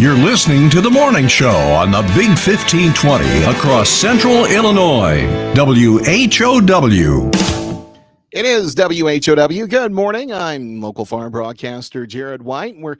You're listening to The Morning Show on the Big 1520 across Central Illinois. WHOW. It is WHOW. Good morning. I'm local farm broadcaster Jared White, and we're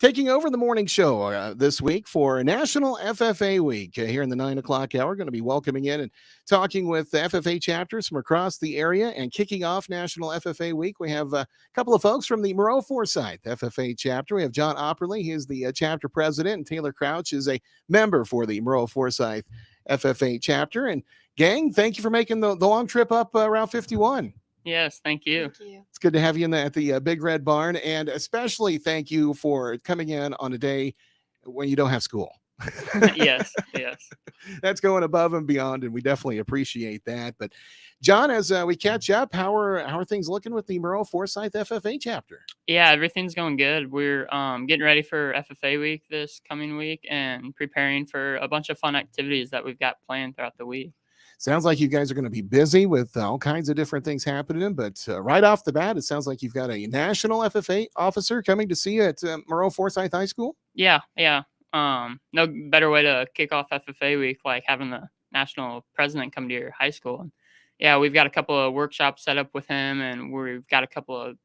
taking over the morning show this week for National FFA Week. Here in the 9 o'clock hour, going to be welcoming in and talking with the FFA chapters from across the area. And kicking off National FFA Week, we have a couple of folks from the Maroa-Forsyth FFA Chapter. We have John Opperly. He is the chapter president, and Taylor Crouch is a member for the Maroa-Forsyth FFA Chapter. And gang, thank you for making the long trip up Route 51. Yes, thank you. It's good to have you at the Big Red Barn, and especially thank you for coming in on a day when you don't have school. yes. That's going above and beyond, and we definitely appreciate that. But John, as we catch up, how are things looking with the Maroa-Forsyth FFA chapter? Yeah, everything's going good. We're getting ready for FFA week this coming week and preparing for a bunch of fun activities that we've got planned throughout the week. Sounds like you guys are going to be busy with all kinds of different things happening, but right off the bat, it sounds like you've got a national FFA officer coming to see you at Maroa-Forsyth High School. Yeah. No better way to kick off FFA week like having the national president come to your high school. And yeah, we've got a couple of workshops set up with him, and we've got a couple of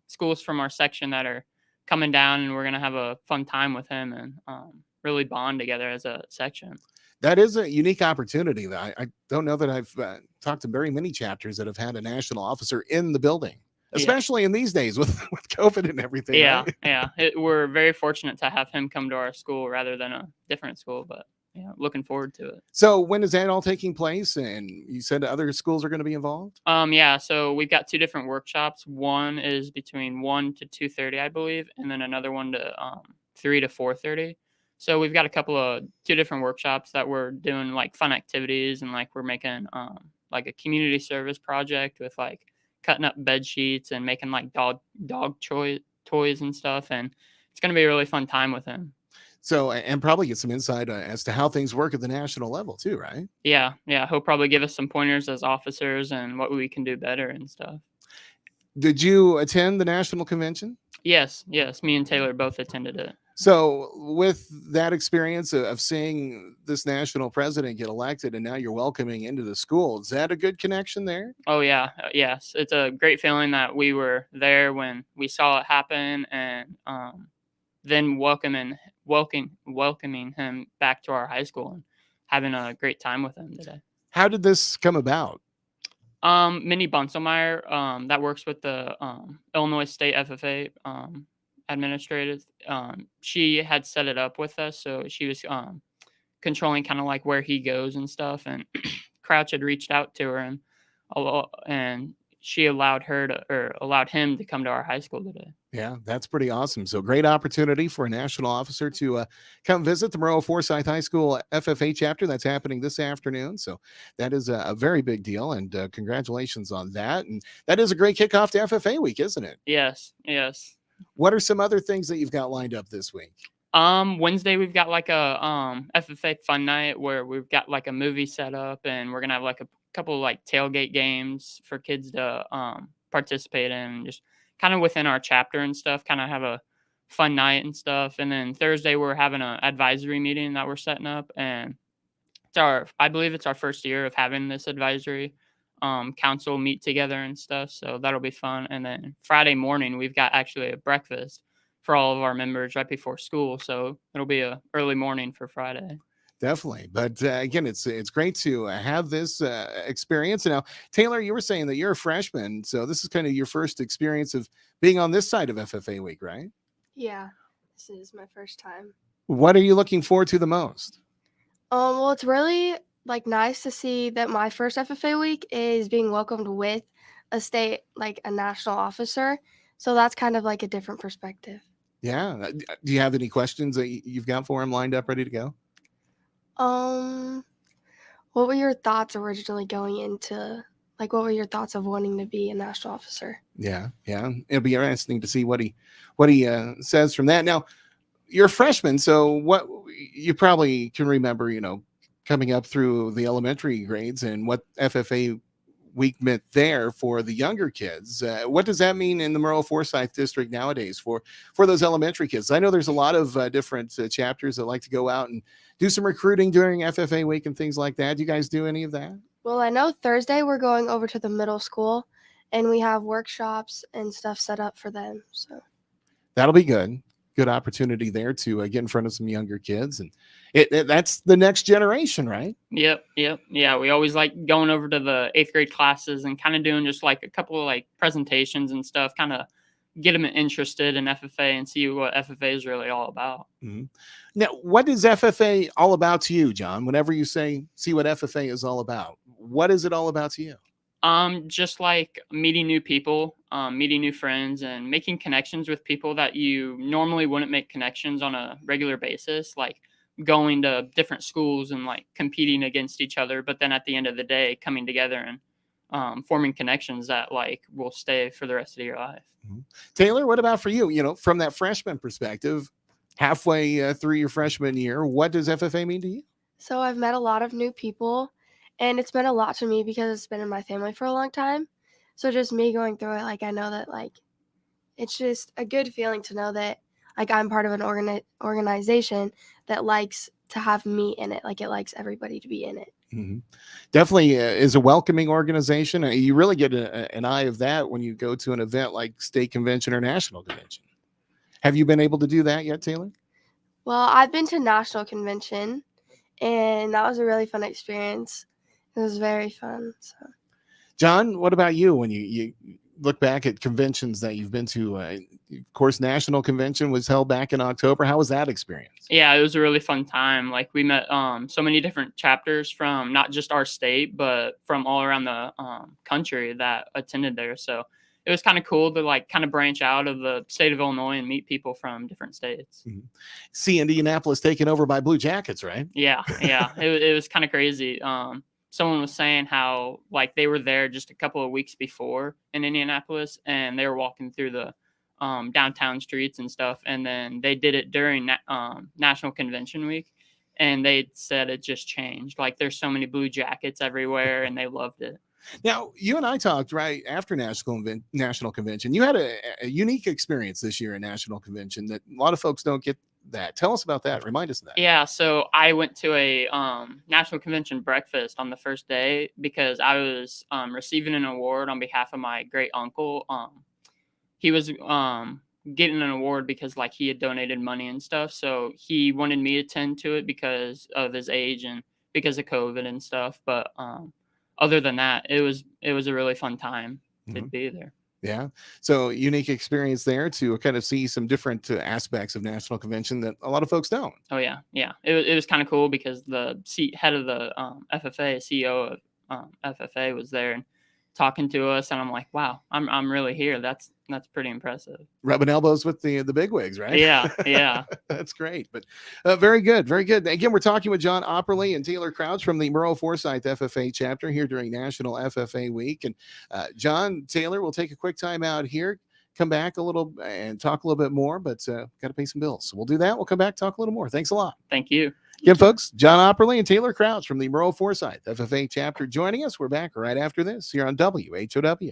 schools from our section that are coming down, and we're going to have a fun time with him and really bond together as a section. That is a unique opportunity. I don't know that I've talked to very many chapters that have had a national officer in the building, especially in these days with COVID and everything. Yeah, right? yeah. We're very fortunate to have him come to our school rather than a different school, but looking forward to it. So when is that all taking place? And you said other schools are going to be involved? Yeah, so we've got two different workshops. One is between 1 to 2:30, I believe, and then another one to 3 to 4:30. So we've got two different workshops that we're doing like fun activities, and like we're making like a community service project with like cutting up bed sheets and making like dog toys and stuff. And it's going to be a really fun time with him. So, and probably get some insight as to how things work at the national level too, right? Yeah. He'll probably give us some pointers as officers and what we can do better and stuff. Did you attend the national convention? Yes. Me and Taylor both attended it. So with that experience of seeing this national president get elected and now you're welcoming into the school, is that a good connection there? Oh, yeah. Yes. It's a great feeling that we were there when we saw it happen, and then welcoming him back to our high school and having a great time with him today. How did this come about? Minnie Bunselmeyer, that works with the Illinois State FFA administrative, she had set it up with us, so she was controlling kind of like where he goes and stuff, and Crouch had reached out to her, and she allowed him to come to our high school today. Yeah, that's pretty awesome. So great opportunity for a national officer to come visit the Maroa-Forsyth High School FFA chapter. That's happening this afternoon. So that is a very big deal, and congratulations on that. And that is a great kickoff to FFA week, isn't it? Yes. What are some other things that you've got lined up this week? Wednesday we've got like a FFA fun night where we've got like a movie set up, and we're gonna have like a couple of like tailgate games for kids to participate in, just kind of within our chapter and stuff, kind of have a fun night and stuff. And then Thursday we're having an advisory meeting that we're setting up, and I believe it's our first year of having this advisory council meet together and stuff, so that'll be fun. And then Friday morning we've got actually a breakfast for all of our members right before school, so it'll be a early morning for Friday. Definitely. But again, it's great to have this experience. And now, Taylor, you were saying that you're a freshman, so this is kind of your first experience of being on this side of FFA week, right? Yeah, this is my first time. What are you looking forward to the most? Well, it's really like nice to see that my first FFA week is being welcomed with a national officer. So that's kind of like a different perspective. Yeah. Do you have any questions that you've got for him lined up, ready to go? What were your thoughts originally going into, what were your thoughts of wanting to be a national officer? Yeah. It'll be interesting to see what he says from that. Now, you're a freshman, so what you probably can remember, coming up through the elementary grades and what FFA week meant there for the younger kids. What does that mean in the Maroa-Forsyth district nowadays for those elementary kids? I know there's a lot of different chapters that like to go out and do some recruiting during FFA week and things like that. Do you guys do any of that? Well, I know Thursday we're going over to the middle school, and we have workshops and stuff set up for them. So That'll be good. Good opportunity there to get in front of some younger kids, and that's the next generation, right? Yep. Yeah, we always like going over to the 8th grade classes and kind of doing just like a couple of like presentations and stuff, kind of get them interested in FFA and see what FFA is really all about. Mm-hmm. Now, what is FFA all about to you, John? Whenever you see what FFA is all about, what is it all about to you? Just like meeting new people, meeting new friends, and making connections with people that you normally wouldn't make connections on a regular basis, like going to different schools and like competing against each other. But then at the end of the day, coming together and forming connections that like will stay for the rest of your life. Mm-hmm. Taylor, what about for you? You know, from that freshman perspective, halfway through your freshman year, what does FFA mean to you? So I've met a lot of new people, and it's been a lot to me because it's been in my family for a long time. So just me going through it, like I know that like it's just a good feeling to know that like I'm part of an organization that likes to have me in it. Like it likes everybody to be in it. Mm-hmm. Definitely is a welcoming organization. You really get an eye of that when you go to an event like state convention or national convention. Have you been able to do that yet, Taylor? Well, I've been to national convention, and that was a really fun experience. It was very fun. So. John, what about you when you look back at conventions that you've been to? Of course, national convention was held back in October. How was that experience? Yeah, it was a really fun time. Like we met so many different chapters from not just our state, but from all around the country that attended there. So it was kind of cool to like kind of branch out of the state of Illinois and meet people from different states. Mm-hmm. See Indianapolis taken over by Blue Jackets, right? Yeah. It was kind of crazy. Someone was saying how like they were there just a couple of weeks before in Indianapolis, and they were walking through the downtown streets and stuff, and then they did it during National Convention Week, and they said it just changed. Like there's so many Blue Jackets everywhere, and they loved it. Now, you and I talked right after National Convention. You had a unique experience this year at National Convention that a lot of folks don't get that. Tell us about that. Remind us of that. Yeah, so I went to a National Convention breakfast on the first day because I was receiving an award on behalf of my great uncle. He was getting an award because like he had donated money and stuff. So he wanted me to attend to it because of his age and because of COVID and stuff. But other than that, it was a really fun time to be there. Yeah. So unique experience there to kind of see some different aspects of National Convention that a lot of folks don't. Oh, yeah. Yeah. It was kind of cool because the head of the FFA, CEO of FFA was there and talking to us. And I'm like, wow, I'm really here. That's pretty impressive. Rubbing elbows with the bigwigs, right? Yeah. That's great. But very good. Very good. Again, we're talking with John Opperly and Taylor Crouch from the Maroa-Forsyth FFA Chapter here during National FFA Week. And John, Taylor, we'll take a quick time out here, come back a little and talk a little bit more, but got to pay some bills. So we'll do that. We'll come back, talk a little more. Thanks a lot. Thank you. Again, folks, John Opperly and Taylor Crouch from the Maroa-Forsyth FFA Chapter joining us. We're back right after this here on WHOW.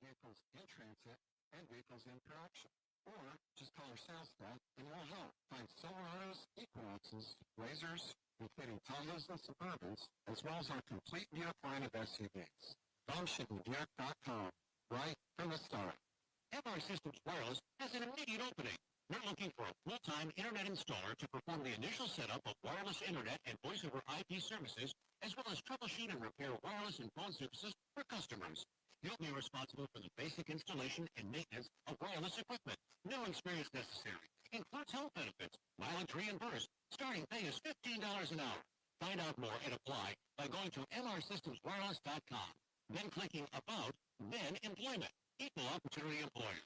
Vehicles in transit and vehicles in production. Or just call our sales staff and we'll help find Silverados, Equinoxes, Razors, including Tahoes and Suburbans, as well as our complete Buick line of SUVs. BombShippingBuick.com, right from the start. MR Systems Wireless has an immediate opening. We're looking for a full-time internet installer to perform the initial setup of wireless internet and voice-over IP services, as well as troubleshoot and repair wireless and phone services for customers. You'll be responsible for the basic installation and maintenance of wireless equipment. No experience necessary. Includes health benefits, mileage reimbursed. Starting pay is $15 an hour. Find out more and apply by going to mrsystemswireless.com. Then clicking About, then Employment. Equal Opportunity Employer.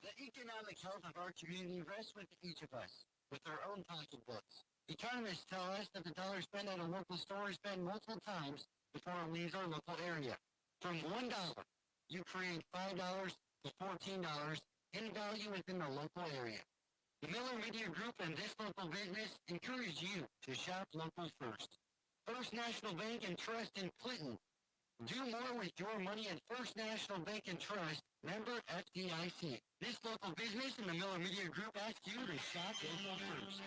The economic health of our community rests with each of us, with our own pocketbooks. Economists tell us that the dollar spent at a local store is spent multiple times before it leaves our local area. From $1, you create $5 to $14 in value within the local area. The Miller Media Group and this local business encourage you to shop local first. First National Bank and Trust in Clinton. Do more with your money at First National Bank and Trust, member FDIC. This local business and the Miller Media Group ask you to shop local first.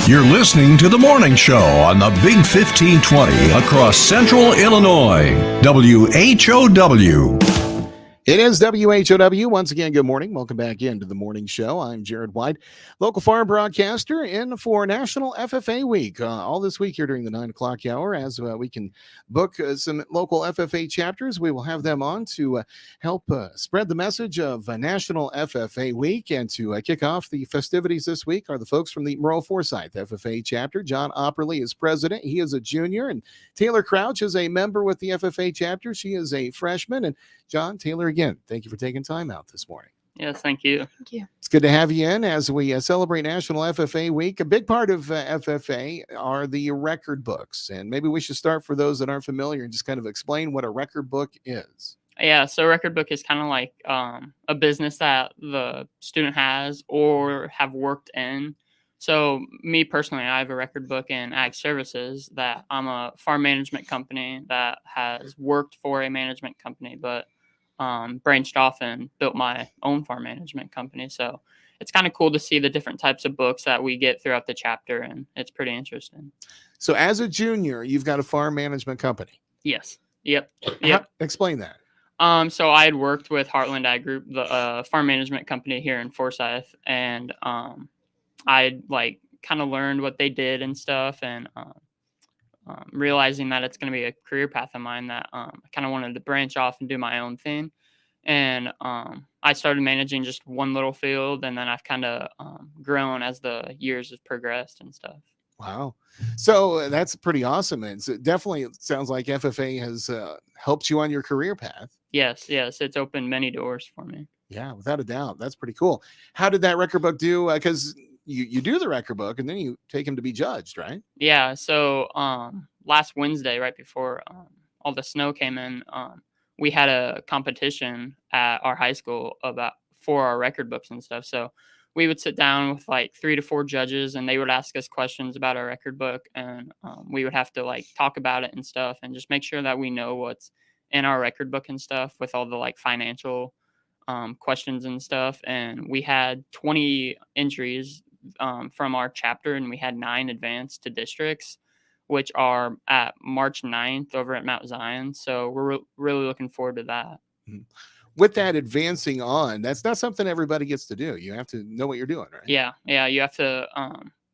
You're listening to The Morning Show on the Big 1520 across Central Illinois. WHOW. It is WHOW. Once again, good morning. Welcome back into the morning show. I'm Jared White, local farm broadcaster, in for National FFA Week. All this week here during the 9 o'clock hour, as we can book some local FFA chapters. We will have them on to help spread the message of National FFA Week. And to kick off the festivities this week are the folks from the Maroa-Forsyth FFA Chapter. John Opperly is president. He is a junior. And Taylor Crouch is a member with the FFA Chapter. She is a freshman. And John, Taylor, again, thank you for taking time out this morning. Yes, thank you. Thank you. It's good to have you in as we celebrate National FFA Week. A big part of FFA are the record books. And maybe we should start, for those that aren't familiar, and just kind of explain what a record book is. Yeah, so record book is kind of like a business that the student has or have worked in. So me personally, I have a record book in ag services that I'm a farm management company that has worked for a management company, but branched off and built my own farm management company. So it's kind of cool to see the different types of books that we get throughout the chapter, and it's pretty interesting. So as a junior, you've got a farm management company. Yes. Yep. Explain that. So I had worked with Heartland Ag Group, the farm management company here in Forsyth, and I'd like kind of learned what they did and stuff, and realizing that it's going to be a career path of mine, that I kind of wanted to branch off and do my own thing. And I started managing just one little field, and then I've kind of grown as the years have progressed and stuff. Wow. So that's pretty awesome. And so definitely it sounds like FFA has helped you on your career path. Yes, it's opened many doors for me. Yeah, without a doubt. That's pretty cool. How did that record book do? Because you do the record book and then you take him to be judged, right? Yeah. So last Wednesday, right before all the snow came in, we had a competition at our high school for our record books and stuff. So we would sit down with like 3 to 4 judges, and they would ask us questions about our record book, and we would have to like talk about it and stuff, and just make sure that we know what's in our record book and stuff, with all the like financial questions and stuff. And we had 20 entries from our chapter, and we had 9 advanced to districts, which are at March 9th over at Mount Zion. So we're really looking forward to that. With that advancing on, that's not something everybody gets to do. You have to know what you're doing, right? Yeah. You have to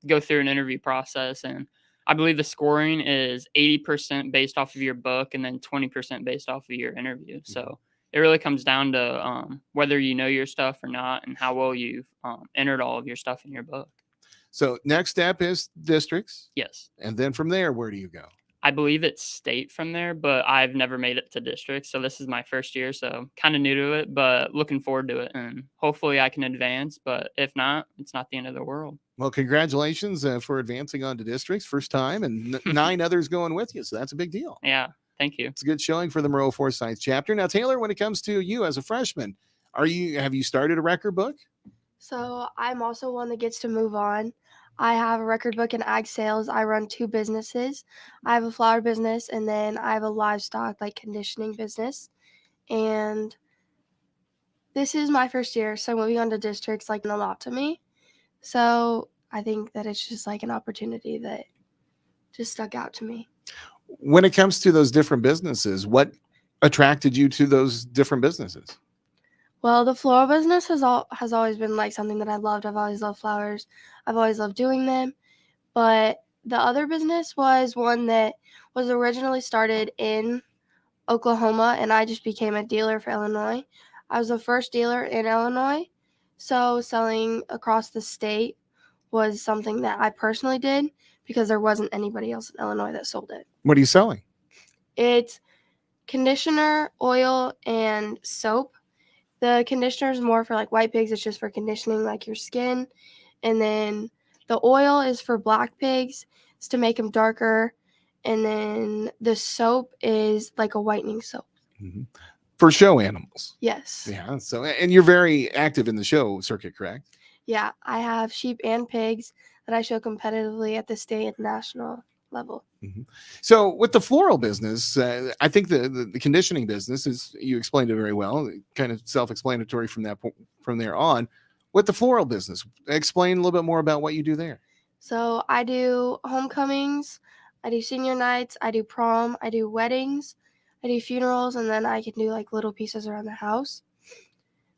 go through an interview process, and I believe the scoring is 80% based off of your book and then 20% based off of your interview. So it really comes down to whether you know your stuff or not, and how well you've entered all of your stuff in your book. So next step is districts. Yes. And then from there, where do you go? I believe it's state from there, but I've never made it to districts. So this is my first year, so kind of new to it, but looking forward to it. And hopefully I can advance, but if not, it's not the end of the world. Well, congratulations for advancing on to districts, first time, and 9 others going with you. So that's a big deal. Yeah, thank you. It's a good showing for the Maroa-Forsyth chapter. Now, Taylor, when it comes to you as a freshman, have you started a record book? So I'm also one that gets to move on. I have a record book in ag sales. I run 2 businesses. I have a flower business, and then I have a livestock like conditioning business. And this is my first year, so moving on to districts like a lot to me. So I think that it's just like an opportunity that just stuck out to me. When it comes to those different businesses, what attracted you to those different businesses? Well, the floral business has always been like something that I loved. I've always loved flowers. I've always loved doing them. But the other business was one that was originally started in Oklahoma, and I just became a dealer for Illinois. I was the first dealer in Illinois, so selling across the state was something that I personally did because there wasn't anybody else in Illinois that sold it. What are you selling? It's conditioner, oil, and soap. The conditioner is more for like white pigs. It's just for conditioning like your skin. And then the oil is for black pigs. It's to make them darker. And then the soap is like a whitening soap. For show animals. Yes. Yeah. So, and you're very active in the show circuit, correct? Yeah, I have sheep and pigs that I show competitively at the state and national level. So with the floral business, I think the conditioning business is, you explained it very well, kind of self-explanatory from there on. With the floral business, explain a little bit more about what you do there. So I do homecomings, I do senior nights, I do prom, I do weddings, I do funerals, and then I can do like little pieces around the house.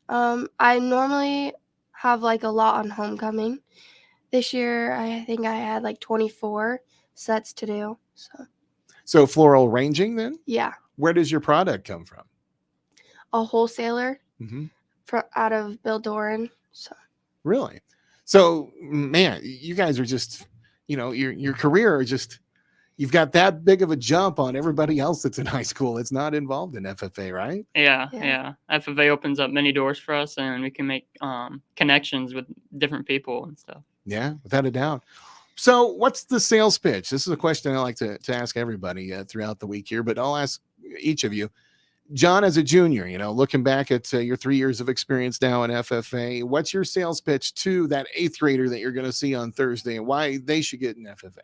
I normally have like a lot on homecoming. This year, I think I had like 24 sets to do. So floral ranging then? Yeah, Where does your product come from? a wholesaler Mm-hmm. out of Bill Doran. So Really? So, man, you guys are just, your career is just, you've got that big of a jump on everybody else that's in high school. It's not involved in FFA, right? Yeah. FFA opens up many doors for us, and we can make connections with different people and stuff. Yeah, without a doubt. So what's the sales pitch? This is a question I like to ask everybody throughout the week here, but I'll ask each of you. John, as a junior, looking back at your 3 years of experience now in FFA, what's your sales pitch to that 8th grader that you're going to see on Thursday and why they should get an FFA?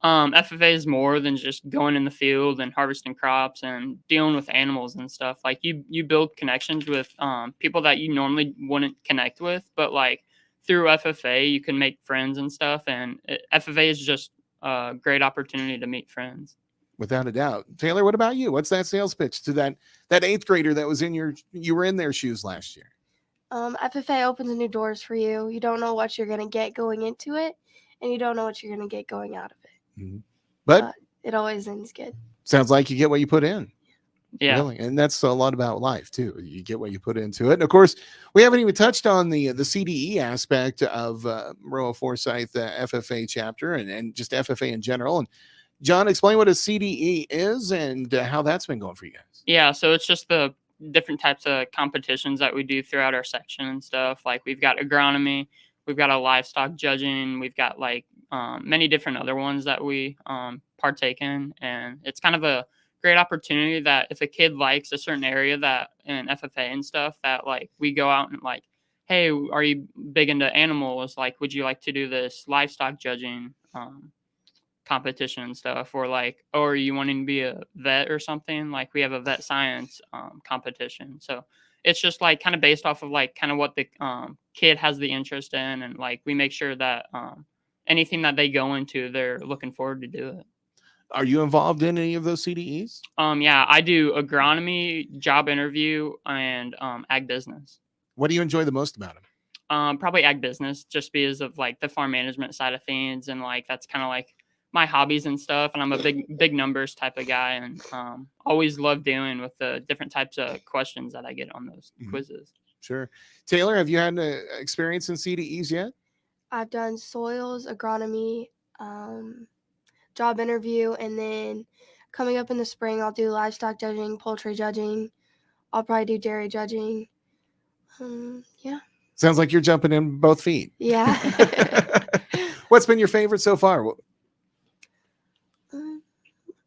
FFA is more than just going in the field and harvesting crops and dealing with animals and stuff. Like you build connections with people that you normally wouldn't connect with, but like through FFA you can make friends and stuff. And FFA is just a great opportunity to meet friends. Without a doubt. Taylor, what about you? What's that sales pitch to that 8th grader that was you were in their shoes last year? FFA opens new doors for you. You don't know what you're going to get going into it, and you don't know what you're going to get going out of it. Mm-hmm. But it always ends good. Sounds like you get what you put in. Yeah. Really. And that's a lot about life too. You get what you put into it. And of course, we haven't even touched on the CDE aspect of Maroa-Forsyth FFA chapter and just FFA in general. And John, explain what a CDE is and how that's been going for you guys. Yeah, so it's just the different types of competitions that we do throughout our section and stuff. Like we've got agronomy, we've got a livestock judging, we've got like many different other ones that we partake in. And it's kind of a great opportunity that if a kid likes a certain area that in FFA and stuff, that like we go out and like, hey, are you big into animals? Like, would you like to do this livestock judging competition and stuff, or like, oh, are you wanting to be a vet or something? Like we have a vet science competition. So it's just like kind of based off of like kind of what the kid has the interest in, and like we make sure that anything that they go into, they're looking forward to do it. Are you involved in any of those CDEs? Yeah, I do agronomy, job interview, and ag business. What do you enjoy the most about them? Probably ag business, just because of like the farm management side of things, and like that's kind of like my hobbies and stuff. And I'm a big numbers type of guy, and always love dealing with the different types of questions that I get on those quizzes. Sure. Taylor, have you had an experience in CDEs yet? I've done soils, agronomy, job interview, and then coming up in the spring, I'll do livestock judging, poultry judging. I'll probably do dairy judging. Yeah. Sounds like you're jumping in both feet. Yeah. What's been your favorite so far?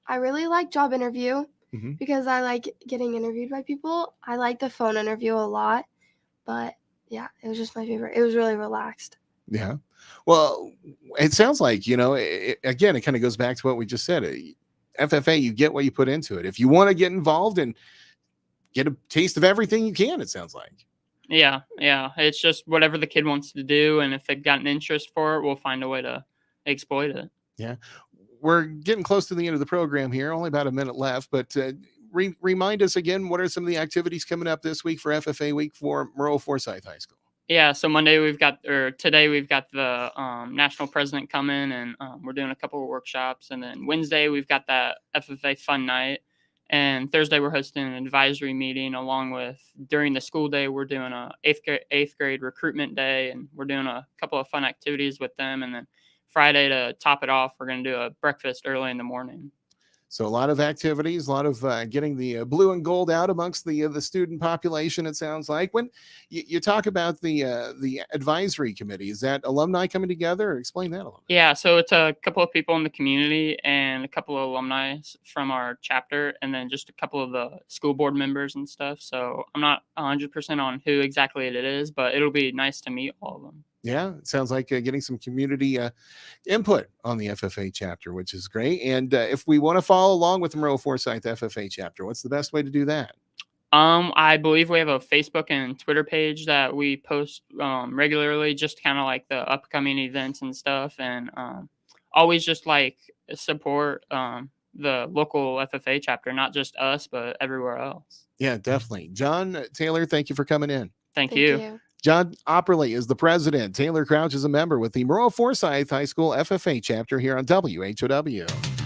I really like job interview because I like getting interviewed by people. I like the phone interview a lot, but yeah, it was just my favorite. It was really relaxed. Yeah. Well, it sounds like, again, it kind of goes back to what we just said. FFA, you get what you put into it. If you want to get involved and get a taste of everything you can, it sounds like. Yeah. It's just whatever the kid wants to do. And if they've got an interest for it, we'll find a way to exploit it. Yeah. We're getting close to the end of the program here, only about a minute left, but remind us again, what are some of the activities coming up this week for FFA week for Maroa-Forsyth High School? Yeah, so Monday today we've got the national president coming, and we're doing a couple of workshops, and then Wednesday we've got that FFA fun night, and Thursday we're hosting an advisory meeting along with during the school day we're doing a eighth grade recruitment day, and we're doing a couple of fun activities with them, and then Friday to top it off we're going to do a breakfast early in the morning. So a lot of activities, a lot of getting the blue and gold out amongst the student population. It sounds like when you talk about the advisory committee, is that alumni coming together? Or explain that a little bit. Yeah, so it's a couple of people in the community and a couple of alumni from our chapter, and then just a couple of the school board members and stuff. So I'm not 100% on who exactly it is, but it'll be nice to meet all of them. Yeah, it sounds like getting some community input on the FFA chapter, which is great. And if we want to follow along with the Maroa-Forsyth FFA chapter, what's the best way to do that? I believe we have a Facebook and Twitter page that we post regularly, just kind of like the upcoming events and stuff, and always just like support the local FFA chapter, not just us, but everywhere else. Yeah, definitely. John Taylor, thank you for coming in. Thank you. John Opperly is the president. Taylor Crouch is a member with the Maroa-Forsyth High School FFA chapter here on WHOW.